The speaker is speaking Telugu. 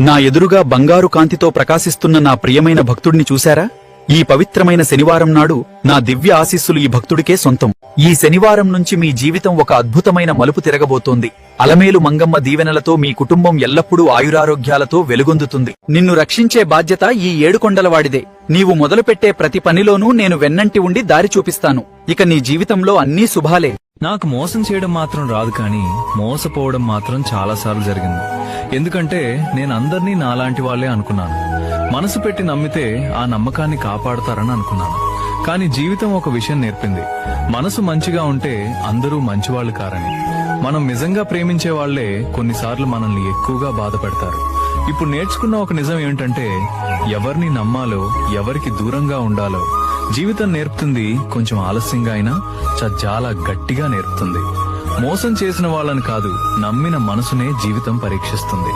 నా ఎదురుగా బంగారు కాంతితో ప్రకాశిస్తున్న నా ప్రియమైన భక్తుడిని చూశారా? ఈ పవిత్రమైన శనివారం నాడు నా దివ్య ఆశీస్సులు ఈ భక్తుడికే సొంతం. ఈ శనివారం నుంచి మీ జీవితం ఒక అద్భుతమైన మలుపు తిరగబోతోంది. అలమేలు మంగమ్మ దీవెనలతో మీ కుటుంబం ఎల్లప్పుడూ ఆయురారోగ్యాలతో వెలుగొందుతుంది. నిన్ను రక్షించే బాధ్యత ఈ ఏడుకొండలవాడిదే. నీవు మొదలుపెట్టే ప్రతి పనిలోనూ నేను వెన్నంటి ఉండి దారి చూపిస్తాను. ఇక నీ జీవితంలో అన్నీ శుభాలే. నాకు మోసం చేయడం మాత్రం రాదు, కానీ మోసపోవడం మాత్రం చాలాసార్లు జరిగింది. ఎందుకంటే నేను అందర్నీ నాలాంటి వాళ్లే అనుకున్నాను. మనసు పెట్టి నమ్మితే ఆ నమ్మకాన్ని కాపాడతారని అనుకున్నాను. కానీ జీవితం ఒక విషయం నేర్పింది. మనసు మంచిగా ఉంటే అందరూ మంచివాళ్లు కారని. మనం నిజంగా ప్రేమించే వాళ్లే కొన్నిసార్లు మనల్ని ఎక్కువగా బాధ పెడతారు. ఇప్పుడు నేర్చుకున్న ఒక నిజం ఏంటంటే, ఎవరిని నమ్మాలో, ఎవరికి దూరంగా ఉండాలో జీవితం నేర్పుతుంది. కొంచెం ఆలస్యంగా అయినా చాలా గట్టిగా నేర్పుతుంది. మోసం చేసిన వాళ్ళని కాదు, నమ్మిన మనసునే జీవితం పరీక్షిస్తుంది.